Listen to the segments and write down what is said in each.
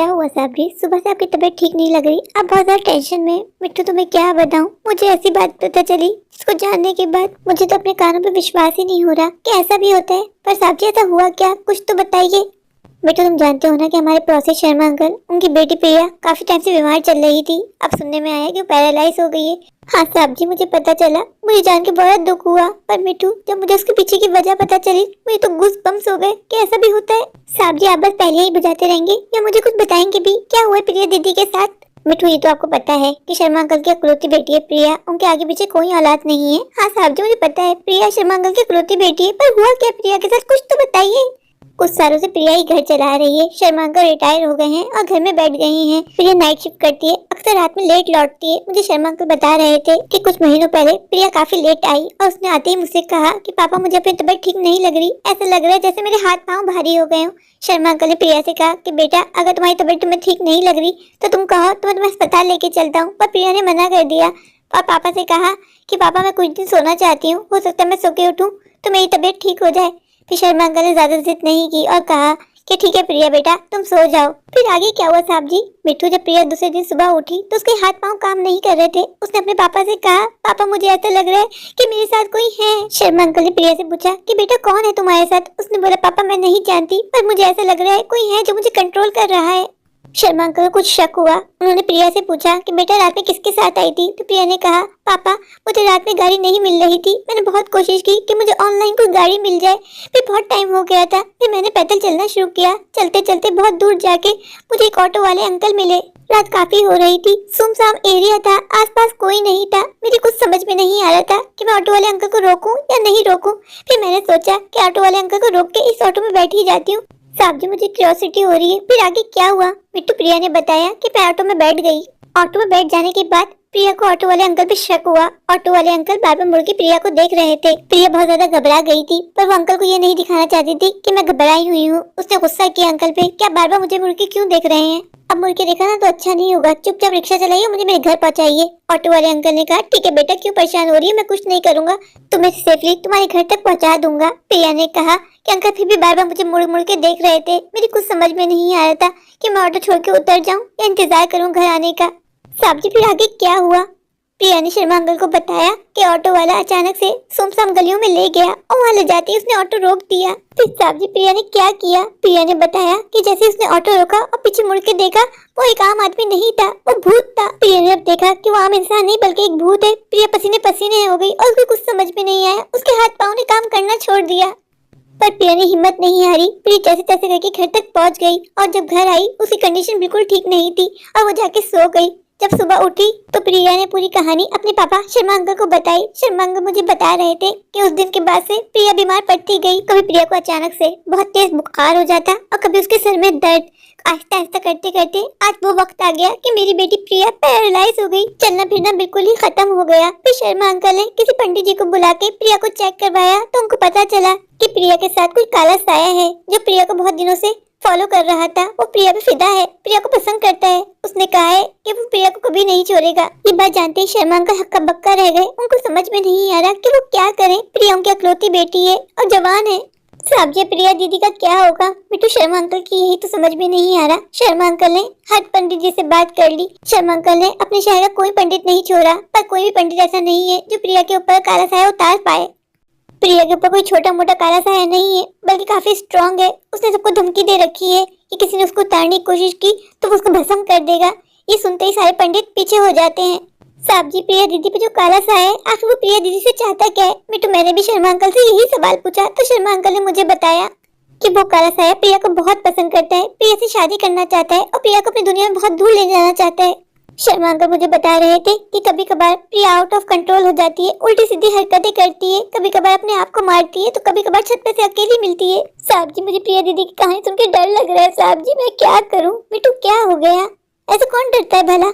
क्या हुआ साबरी? सुबह से आपकी तबीयत ठीक नहीं लग रही, आप बहुत ज्यादा टेंशन में। मिट्टू तुम्हें क्या बताऊं, मुझे ऐसी बात पता चली इसको जानने के बाद मुझे तो अपने कानों पे विश्वास ही नहीं हो रहा कि ऐसा भी होता है। पर साबजी ऐसा हुआ क्या, कुछ तो बताइए। बेटा तुम जानते हो ना कि हमारे प्रोसेस शर्मा अंकल, उनकी बेटी प्रिया काफी टाइम से बीमार चल रही थी। अब सुनने में आया कि वो पैरालाइज हो गई है। हाँ साहब जी, मुझे पता चला, मुझे जान के बहुत दुख हुआ। पर मिठू, जब मुझे उसके पीछे की वजह पता चली मुझे तो गूज़बम्स हो गए कि ऐसा भी होता है। साहब जी आप बस पहले ही बुझाते रहेंगे या मुझे कुछ बताएंगे भी, क्या हुआ प्रिया दीदी के साथ? मिठू ये तो आपको पता है कि शर्मा अंकल की इकलौती बेटी है प्रिया, उनके आगे पीछे कोई औलाद नहीं है। हाँ साहब जी मुझे पता है, प्रिया शर्मा अंकल की इकलौती बेटी है, पर हुआ क्या प्रिया के साथ, कुछ तो बताइए। कुछ सालों से प्रिया ही घर चला रही है। शर्मा अंकल रिटायर हो गए हैं और घर में बैठ गई हैं। प्रिया नाइट शिफ्ट करती है, अक्सर रात में लेट लौटती है। मुझे शर्मा अंकल बता रहे थे कि कुछ महीनों पहले प्रिया काफी लेट आई और उसने आते ही मुझसे कहा कि पापा मुझे अपनी तबीयत ठीक नहीं लग रही, ऐसा लग रहा है जैसे मेरे हाथ पाँव भारी हो गए हों। शर्मा अंकल ने प्रिया से कहा कि बेटा अगर तुम्हारी तबीयत तुम्हें ठीक नहीं लग रही तो तुम कहो तो मैं तुम्हें अस्पताल लेके चलता हूँ। पर प्रिया ने मना कर दिया और पापा से कहा कि पापा मैं कुछ दिन सोना चाहती हूँ, हो सकता है मैं सो के उठूँ तो मेरी तबीयत ठीक हो जाए। फिर शर्मा अंकल ने ज्यादा जिद नहीं की और कहा कि ठीक है प्रिया बेटा तुम सो जाओ। फिर आगे क्या हुआ साहब जी? मिठू जब प्रिया दूसरे दिन सुबह उठी तो उसके हाथ पांव काम नहीं कर रहे थे। उसने अपने पापा से कहा पापा मुझे ऐसा लग रहा है कि मेरे साथ कोई है। शर्मा अंकल ने प्रिया से पूछा कि बेटा कौन है तुम्हारे साथ? उसने बोला पापा मैं नहीं जानती, पर मुझे ऐसा लग रहा है कोई है जो मुझे कंट्रोल कर रहा है। शर्मा अंकल को कुछ शक हुआ। उन्होंने प्रिया से पूछा कि बेटा रात में किसके साथ आई थी? तो प्रिया ने कहा पापा मुझे रात में गाड़ी नहीं मिल रही थी, मैंने बहुत कोशिश की कि मुझे ऑनलाइन कोई गाड़ी मिल जाए, फिर बहुत टाइम हो गया था, फिर मैंने पैदल चलना शुरू किया। चलते चलते बहुत दूर जाके मुझे एक ऑटो वाले अंकल मिले। रात काफी हो रही थी, सुनसान एरिया था, आसपास कोई नहीं था। मेरी कुछ समझ में नहीं आ रहा था कि मैं ऑटो वाले अंकल को रोकूं या नहीं रोकूं। फिर मैंने सोचा कि ऑटो वाले अंकल को रोक के इस ऑटो में बैठ ही जाती हूँ। साहब जी मुझे क्यूरियोसिटी हो रही है, फिर आगे क्या हुआ? मिट्टू प्रिया ने बताया कि मैं ऑटो में बैठ गई। ऑटो में बैठ जाने के बाद प्रिया को ऑटो वाले अंकल पे शक हुआ। ऑटो वाले अंकल बार बार मुड़ के प्रिया को देख रहे थे। प्रिया बहुत ज्यादा घबरा गई थी, पर वो अंकल को ये नहीं दिखाना चाहती थी कि मैं घबराई हुई हूँ। उसने गुस्सा किया अंकल पे, क्या बार बार मुझे मुड़ के क्यों देख रहे हैं? अब मुड़ के देखा ना तो अच्छा नहीं होगा, चुपचाप रिक्शा चलाइए, मुझे मेरे घर पहुंचाइए। ऑटो वाले अंकल ने कहा ठीक है बेटा क्यों परेशान हो रही है, मैं कुछ नहीं करूंगा, तुम्हें सेफली तुम्हारे घर तक पहुंचा दूंगा। प्रिया ने कहा कि अंकल फिर भी बार बार मुझे मुड़ मुड़ के देख रहे थे। मेरी कुछ समझ में नहीं आ रहा था कि मैं ऑटो छोड़ के उतर जाऊं या इंतजार करूं घर आने का। साहब जी फिर आगे क्या हुआ? प्रिया ने शर्मा अंकल को बताया कि ऑटो वाला अचानक से सुनसान गलियों में ले गया और वहाँ ले जाते ही उसने ऑटो रोक दिया। फिर साहब जी प्रिया ने क्या किया? प्रिया ने बताया कि जैसे उसने ऑटो रोका और पीछे मुड़ के देखा वो एक आम आदमी नहीं था, वो भूत था। प्रिया ने अब देखा कि वो आम इंसान नहीं बल्कि एक भूत है। प्रिया पसीने पसीने हो गई और उसको कुछ समझ में नहीं आया, उसके हाथ पाँव ने काम करना छोड़ दिया। पर प्रिया ने हिम्मत नहीं हारी, प्रिया जैसे तैसे करके घर तक पहुंच गई और जब घर आई उसकी कंडीशन बिल्कुल ठीक नहीं थी और वो जाके सो गई। जब सुबह उठी तो प्रिया ने पूरी कहानी अपने पापा शर्मा अंकल को बताई। शर्मा अंकल मुझे बता रहे थे कि उस दिन के बाद से प्रिया बीमार पड़ती गई। कभी प्रिया को अचानक से बहुत तेज बुखार हो जाता और कभी उसके सर में दर्द। आहिस्ता आहिस्ता करते करते आज वो वक्त आ गया कि मेरी बेटी प्रिया पैरालाइज हो गई, चलना फिरना बिल्कुल ही खत्म हो गया। फिर शर्मा अंकल ने किसी पंडित जी को बुला के प्रिया को चेक करवाया तो उनको पता चला कि प्रिया के साथ कोई काला साया है जो प्रिया को बहुत दिनों से फॉलो कर रहा था। वो प्रिया पे फिदा है, प्रिया को पसंद करता है। उसने कहा है कि वो प्रिया को कभी नहीं छोड़ेगा। ये बात जानते ही शर्मा अंकल हक्का बक्का रह गए। उनको समझ में नहीं आ रहा कि वो क्या करें। प्रिया उनकी इकलौती बेटी है और जवान है। साहब जी प्रिया दीदी का क्या होगा? मिठू शर्मा अंकल की यही तो समझ में नहीं आ रहा। शर्मा अंकल ने हर पंडित जी से बात कर ली। शर्मा अंकल ने अपने शहर का कोई पंडित नहीं छोड़ा, पर कोई भी पंडित ऐसा नहीं है जो प्रिया के ऊपर काला साया उतार पाए। प्रिया के ऊपर कोई छोटा मोटा काला साया नहीं है, बल्कि काफी स्ट्रांग है। उसने सबको धमकी दे रखी है कि किसी ने उसको उतारने की कोशिश की तो वो उसको भस्म कर देगा। ये सुनते ही सारे पंडित पीछे हो जाते हैं। साहब जी प्रिया दीदी पे जो काला साया है आखिर वो प्रिया दीदी से चाहता क्या है? मिठू मैंने भी शर्मा अंकल से यही सवाल पूछा तो शर्मा अंकल ने मुझे बताया कि वो काला साया प्रिया को बहुत पसंद करता है, प्रिया से शादी करना चाहता है और प्रिया को अपनी दुनिया में बहुत दूर ले जाना चाहता है। शर्मा अंकल मुझे बता रहे थे कि कभी कभार प्रिया आउट ऑफ कंट्रोल हो जाती है, उल्टी सीधी हरकतें करती है, कभी कभार अपने आप को मारती है तो कभी कभार छत पे से अकेली मिलती है। साहब जी मुझे प्रिया दीदी की कहानी सुन के डर लग रहा है। साहब जी मैं क्या करूं? मिठू क्या हो गया? ऐसे कौन डरता है भला?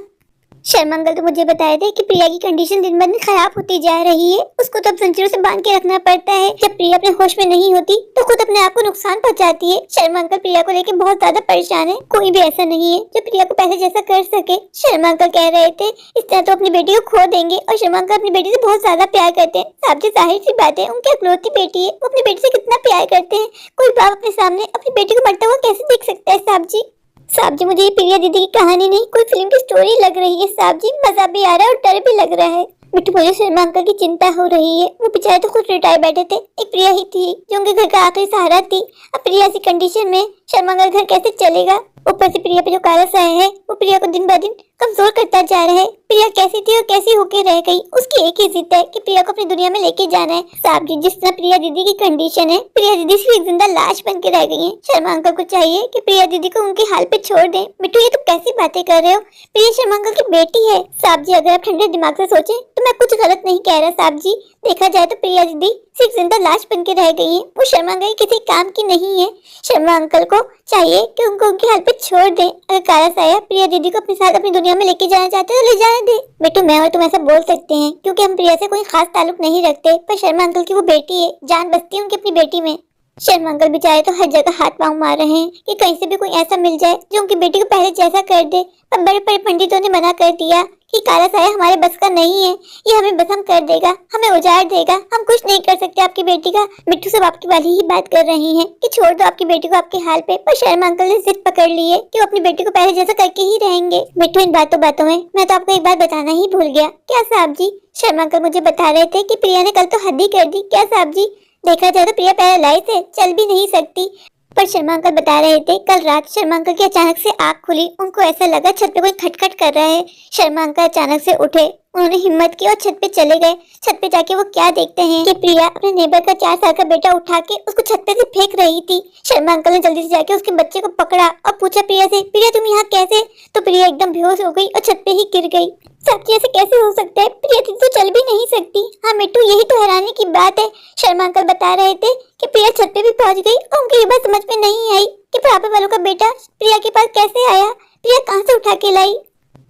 शर्मा अंकल तो मुझे बताए थे कि प्रिया की कंडीशन दिन ब दिन खराब होती जा रही है, उसको तो अब जंजीरों से बांध के रखना पड़ता है। जब प्रिया अपने होश में नहीं होती तो खुद अपने आप को नुकसान पहुंचाती है। शर्मा अंकल प्रिया को लेके बहुत ज्यादा परेशान है। कोई भी ऐसा नहीं है जो प्रिया को पैसे जैसा कर सके। शर्मा अंकल कह रहे थे इस तरह तो अपनी बेटी को खो देंगे और शर्मा अंकल अपनी बेटी से बहुत ज्यादा प्यार करते हैं। साहब जी जाहिर सी बात है उनकी इकलौती बेटी है, वो अपनी बेटी से कितना प्यार करते हैं। कोई बाप अपने सामने अपनी बेटी को मरता हुआ कैसे देख सकता है? साहब जी साहब जी मुझे ये प्रिया दीदी की कहानी नहीं कोई फिल्म की स्टोरी लग रही है साहब जी। मजा भी आ रहा है और डर भी लग रहा है। मिट्टू मुझे शर्मा अंकल की चिंता हो रही है। वो बेचारे तो खुद रिटायर बैठे थे। एक प्रिया ही थी जो उनके घर का आखिरी सहारा थी। अब प्रिया ऐसी कंडीशन में शर्मा अंकल घर कैसे चलेगा। ऊपर से प्रिया पे जो काला साया है वो प्रिया को दिन ब दिन कमजोर करता जा रहा है। प्रिया कैसी थी और कैसी होके रह गई, उसकी एक ही जिद है कि प्रिया को अपनी दुनिया में लेके जाना है। साहब जी जिस तरह प्रिया दीदी की कंडीशन है, प्रिया दीदी सिर्फ एक जिंदा लाश बन के रह गई है। शर्मा अंकल को चाहिए कि प्रिया दीदी को उनके हाल पे छोड़ दें। मिट्टू ये तुम कैसी बातें कर रहे हो, प्रिया शर्मा अंकल की बेटी है। साहब जी अगर आप ठंडे दिमाग से सोचे तो मैं कुछ गलत नहीं कह रहा साहब जी। देखा जाए तो प्रिया दीदी सिर्फ जिंदा लाश बन के रह गई है। वो शर्मा अंकल किसी काम की नहीं है। शर्मा अंकल को चाहिए कि उनको उनके हाल पे छोड़ दें। अगर काला साया प्रिया दीदी को अपने साथ अपनी दुनिया में लेके जाना चाहते हैं तो ले जाने दे। बेटू मैं और तुम ऐसा बोल सकते हैं क्योंकि हम प्रिया से कोई खास ताल्लुक नहीं रखते, पर शर्मा अंकल की वो बेटी है, जान बसती है उनकी अपनी बेटी में। शर्मा अंकल बेचारे तो हर जगह हाथ पांव मार रहे हैं कि कहीं से भी कोई ऐसा मिल जाए जो उनकी बेटी को पहले जैसा कर दे। पर बड़े बड़े पंडितों ने मना कर दिया कि काला साया हमारे बस का नहीं है, ये हमें भस्म कर देगा, हमें उजाड़ देगा, हम कुछ नहीं कर सकते आपकी बेटी का। मिट्टू सब आपकी वाली ही बात कर रही हैं कि छोड़ दो आपकी बेटी को आपके हाल पे, पर शर्मा अंकल ने जिद पकड़ ली है कि वो अपनी बेटी को पहले जैसा करके ही रहेंगे। मिट्टू इन बातों में मैं तो आपको एक बात बताना ही भूल गया। क्या साहब जी, शर्मा अंकल मुझे बता रहे थे कि प्रिया ने कल तो हद ही कर दी। क्या साहब जी, देखा जाए तो प्रिया पैरालाइज है, चल भी नहीं सकती। पर शर्मा अंकल बता रहे थे कल रात शर्मा अंकल की अचानक से आंख खुली। उनको ऐसा लगा छत पे कोई खटखट कर रहा है। शर्मा अंकल अचानक से उठे, उन्होंने हिम्मत की और छत पे चले गए। छत पे जाके वो क्या देखते हैं कि प्रिया अपने नेबर का 4 साल का बेटा उठा के उसको छत पे से फेंक रही थी। शर्मा अंकल ने जल्दी से जाके उसके बच्चे को पकड़ा और पूछा प्रिया से, प्रिया तुम यहाँ कैसे? तो प्रिया एकदम बेहोश हो गई और छत पे ही गिर गई। साहब जी ऐसे कैसे हो सकता है, प्रिया दीदी तो चल भी नहीं सकती। हाँ मिट्टू यही तो हैरानी की बात है। शर्मा अंकल बता रहे थे कि प्रिया छत पे भी पहुंच गई और उनकी ये बात समझ में नहीं आई कि बुढ़ापे वालों का बेटा प्रिया के पास कैसे आया, प्रिया कहाँ से उठा के लाई।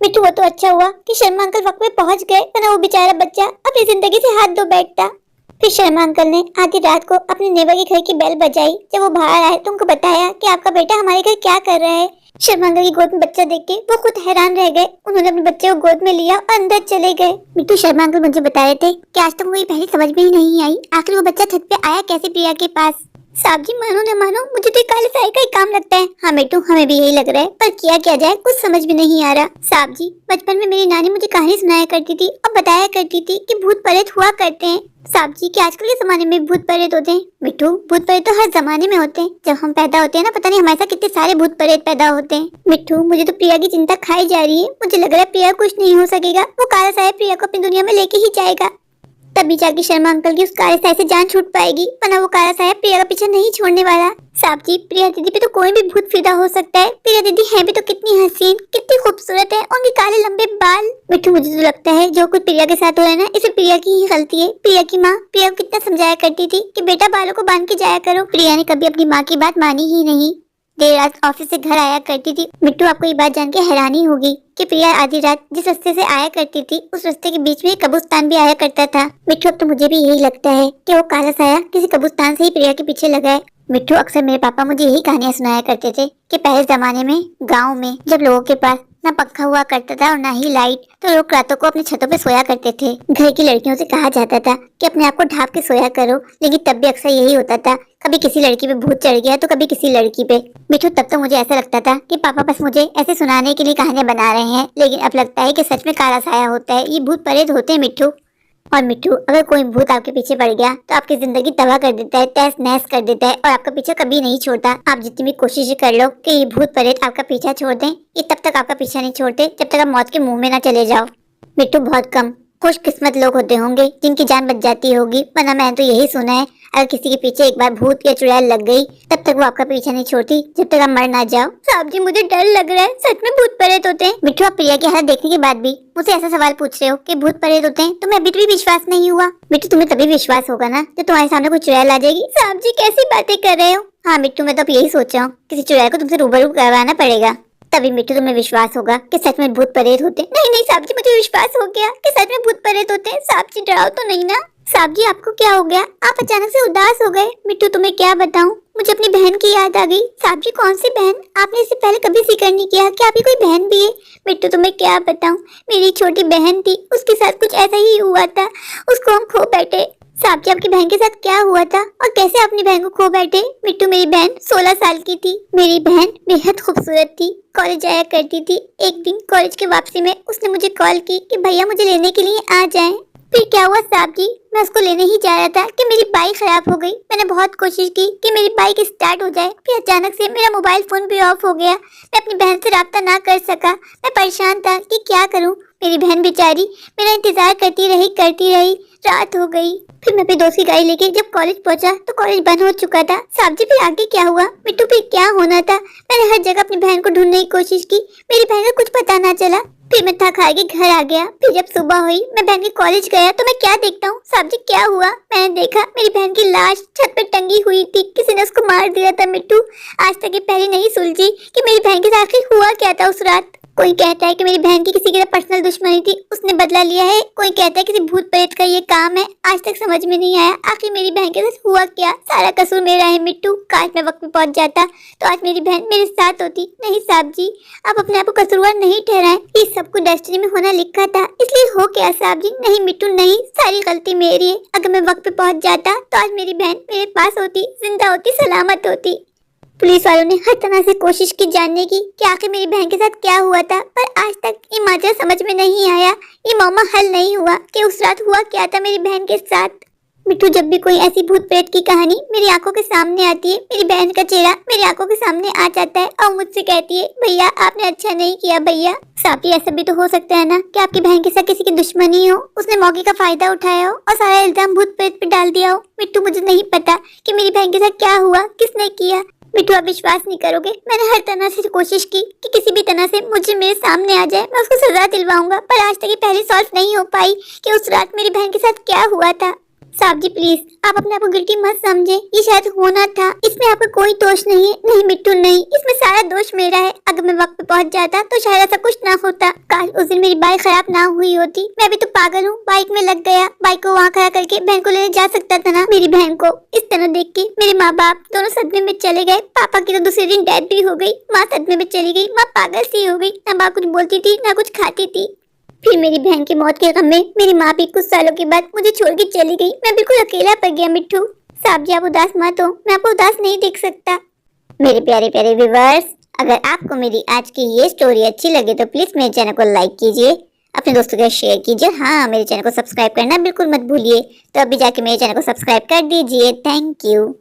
मिट्टू वो तो अच्छा हुआ कि शर्मा अंकल वक्त पे पहुंच गए, वरना वो बेचारा बच्चा अपनी जिंदगी से हाथ धो बैठता। फिर शर्मा अंकल ने आधी रात को अपने नेबर के घर की बेल बजाई। जब वो बाहर आए तो उनको बताया कि आपका बेटा हमारे घर क्या कर रहा है। शर्मा अंकल की गोद में बच्चा देख के वो खुद हैरान रह गए। उन्होंने अपने बच्चे को गोद में लिया और अंदर चले गए। मिट्टू शर्मा अंकल मुझे बता रहे थे कि आज तक मुझे पहले समझ में ही नहीं आई आखिर वो बच्चा छत पे आया कैसे प्रिया के पास। साहब जी मानो न मानो मुझे तो काले साए का ही काम लगता है। हाँ बेटू हमें भी यही लग रहा है, पर किया जाए कुछ समझ में नहीं आ रहा। साहब जी बचपन में मेरी नानी मुझे कहानी सुनाया करती थी और बताया करती थी कि भूत प्रेत हुआ करते हैं। साहब जी कि आजकल के जमाने में भूत प्रेत होते हैं? मिट्टू भूत प्रेत तो हर जमाने में होते हैं। जब हम पैदा होते हैं ना, पता नहीं हमारे साथ कितने सारे भूत प्रेत पैदा होते हैं। मिट्टू मुझे तो प्रिया की चिंता खाई जा रही है। मुझे लग रहा है प्रिया कुछ नहीं हो सकेगा, वो काला साया प्रिया को अपनी दुनिया में लेके ही जाएगा। तभी जाके शर्मा अंकल की उस काले साया से जान छूट पाएगी, वरना वो काला साया प्रिया का पीछा नहीं छोड़ने वाला। साहब जी प्रिया दीदी पे तो कोई भी भूत फिदा हो सकता है। प्रिया दीदी है भी तो कितनी हसीन, कितनी खूबसूरत है, उनके काले लंबे बाल। मिट्टू मुझे तो लगता है जो कुछ प्रिया के साथ हो रहा है ना, इसे प्रिया की ही गलती है। प्रिया की माँ प्रिया को कितना समझाया करती थी कि बेटा बालों को बांध के जाया करो। प्रिया ने कभी अपनी माँ की बात मानी ही नहीं। देर रात ऑफिस से घर आया करती थी। मिट्टू आपको ये बात जान के हैरानी होगी कि प्रिया आधी रात जिस रास्ते से आया करती थी उस रास्ते के बीच में कब्रिस्तान भी आया करता था। मिट्टू अब तो मुझे भी यही लगता है कि वो काला साया किसी कब्रिस्तान से ही प्रिया के पीछे लगा है। मिट्टू अक्सर मेरे पापा मुझे यही कहानियां सुनाया करते थे कि पहले जमाने में गाँव में जब लोगों के पास ना पंखा हुआ करता था और ना ही लाइट, तो लोग रातों को अपने छतों पे सोया करते थे। घर की लड़कियों से कहा जाता था कि अपने आप को ढांप के सोया करो, लेकिन तब भी अक्सर यही होता था, कभी किसी लड़की पे भूत चढ़ गया तो कभी किसी लड़की पे। मिट्टू तब तो मुझे ऐसा लगता था कि पापा बस मुझे ऐसे सुनाने के लिए कहानियां बना रहे हैं, लेकिन अब लगता है कि सच में काला साया होता है, ये भूत प्रेत होते हैं मिट्टू। और मिट्टू अगर कोई भूत आपके पीछे पड़ गया तो आपकी जिंदगी तबाह कर देता है, तहस नहस कर देता है और आपका पीछा कभी नहीं छोड़ता। आप जितनी भी कोशिश कर लो कि ये भूत प्रेत आपका पीछा छोड़ दें, ये तब तक आपका पीछा नहीं छोड़ते जब तक आप मौत के मुंह में ना चले जाओ। मिट्टू बहुत कम खुशकिस्मत लोग होते होंगे जिनकी जान बच जाती होगी, वरना मैंने तो यही सुना है अगर किसी के पीछे एक बार भूत या चुड़ैल लग गई तब तक वो आपका पीछा नहीं छोड़ती जब तक आप मर ना जाओ। साहब जी मुझे डर लग रहा है, सच में भूत प्रेत होते हैं? मिट्टू आप प्रिया की हालत देखने के बाद भी मुझसे ऐसा सवाल पूछ रहे हो कि भूत प्रेत होते हैं, तो मैं अभी भी विश्वास नहीं हुआ। मिट्टू तुम्हें तभी विश्वास होगा ना जब तुम्हारे सामने कोई चुड़ैल आ जाएगी। साहब जी कैसी बातें कर रहे हो? हाँ मिट्टू मैं तो अब यही सोच रहा हूँ किसी चुड़ैल को तुमसे रूबरू करवाना पड़ेगा, तभी मिट्टू तुम्हें विश्वास होगा कि सच में भूत प्रेत होते हैं। नहीं नहीं साहब जी मुझे विश्वास हो गया कि सच में भूत प्रेत होते हैं। साहब जी डराओ तो नहीं ना। साहब जी आपको क्या हो गया, आप अचानक से उदास हो गए? मिट्टू तुम्हें क्या बताऊं, मुझे अपनी बहन की याद आ गई। साहब जी कौन सी बहन? आपने इससे पहले कभी जिक्र नहीं किया कि आपकी कोई बहन भी है। मिट्टू तुम्हें क्या बताऊं, मेरी छोटी बहन थी, उसके साथ कुछ ऐसा ही हुआ था, उसको हम खो बैठे। साहब जी आपकी बहन के साथ क्या हुआ था और कैसे अपनी बहन को खो बैठे? मिट्टू मेरी बहन 16 साल की थी। मेरी बहन बेहद खूबसूरत थी, कॉलेज जाया करती थी। एक दिन कॉलेज के वापसी में उसने मुझे कॉल की कि भैया मुझे लेने के लिए आ जाएं। फिर क्या हुआ साहब जी, मैं उसको लेने ही जा रहा था कि मेरी बाइक खराब हो गई। मैंने बहुत कोशिश की कि मेरी बाइक स्टार्ट हो जाए, फिर अचानक से मेरा मोबाइल फोन भी ऑफ हो गया। मैं अपनी बहन से राब्ता ना कर सका। मैं परेशान था कि क्या करूं। मेरी बहन बेचारी मेरा इंतजार करती रही। रात हो गई। फिर मैं अपने दोस्त की गाड़ी लेके जब कॉलेज पहुंचा तो कॉलेज बंद हो चुका था। साहब जी फिर आगे क्या हुआ? मिट्टू फिर क्या होना था? मैंने हर जगह अपनी बहन को ढूंढने की कोशिश की, मेरी बहन का कुछ पता ना चला। फिर मैं थक हार के घर आ गया। फिर जब सुबह हुई मैं बहन के कॉलेज गया तो मैं क्या देखता हूँ? साहब जी क्या हुआ? मैंने देखा मेरी बहन की लाश छत पे टंगी हुई थी। किसी ने उसको मार दिया था। मिट्टू आज तक ये पहले नहीं सुलझी कि मेरी बहन के साथ आखिर हुआ क्या था उस रात। कोई कहता है कि मेरी बहन की किसी के साथ पर्सनल दुश्मनी थी, उसने बदला लिया है। कोई कहता है किसी भूत प्रेत का ये काम है। आज तक समझ में नहीं आया आखिर मेरी बहन के साथ हुआ क्या। सारा कसूर मेरा है मिट्टू। काश मैं वक्त पे पहुंच जाता तो आज मेरी बहन मेरे साथ होती। नहीं साहब जी, आप अपने आप को कसूरवार नहीं ठहराएं। ये सब कुछ डेस्टिनी में होना लिखा था, इसलिए हो गया साहब जी। नहीं मिट्टू नहीं, सारी गलती मेरी है। अगर मैं वक्त पे पहुंच जाता तो आज मेरी बहन मेरे पास होती, जिंदा होती, सलामत होती। पुलिस वालों ने हर तरह से कोशिश की जानने की कि आखिर मेरी बहन के साथ क्या हुआ था, पर आज तक ये माजरा समझ में नहीं आया। ये मामला हल नहीं हुआ कि उस रात हुआ क्या था मेरी बहन के साथ। मिट्टू जब भी कोई ऐसी भूत प्रेत की कहानी मेरी आंखों के सामने आती है, मेरी बहन का चेहरा मेरी आंखों के सामने आ जाता है और मुझसे कहती है भैया आपने अच्छा नहीं किया भैया। साहब जी ऐसा भी तो हो सकता है ना कि आपकी बहन के साथ किसी की दुश्मनी हो, उसने मौके का फायदा उठाया हो और सारा इल्जाम भूत प्रेत पे डाल दिया हो। मिट्टू मुझे नहीं पता कि मेरी बहन के साथ क्या हुआ, किसने किया। मिट्टू आप विश्वास नहीं करोगे, मैंने हर तरह से कोशिश की कि किसी भी तरह से मुझे मेरे सामने आ जाए, मैं उसको सजा दिलवाऊंगा, पर आज तक ये पहले सॉल्व नहीं हो पाई कि उस रात मेरी बहन के साथ क्या हुआ था। साहब जी प्लीज आप अपने आप को गिल्टी मत समझे, ये शायद होना था, इसमें आपका कोई दोष नहीं है। नहीं मिट्टू नहीं, इसमें सारा दोष मेरा है। अगर मैं वक्त पे पहुंच जाता तो शायद ऐसा कुछ ना होता। काश उस दिन मेरी बाइक खराब ना हुई होती। मैं भी तो पागल हूँ, बाइक में लग गया। बाइक को वहाँ खड़ा करके बहन को लेने जा सकता था ना। मेरी बहन को इस तरह देख के मेरे माँ बाप दोनों सदमे में चले गए। पापा की तो दूसरे दिन डेथ भी हो गई। माँ सदमे में चली गई, माँ पागल सी हो गई, ना माँ कुछ बोलती थी ना कुछ खाती थी। फिर मेरी बहन की मौत के गम में मेरी माँ भी कुछ सालों के बाद मुझे छोड़ के चली गई। मैं बिल्कुल अकेला पड़ गया मिट्टू। साहब जी आप उदास मत हो, मैं आपको उदास नहीं देख सकता। मेरे प्यारे प्यारे व्यूअर्स, अगर आपको मेरी आज की ये स्टोरी अच्छी लगे तो प्लीज मेरे चैनल को लाइक कीजिए, अपने दोस्तों के साथ शेयर कीजिए। हाँ, मेरे चैनल को सब्सक्राइब करना बिल्कुल मत भूलिए। तो अभी जाके मेरे चैनल को सब्सक्राइब कर दीजिए। Thank you.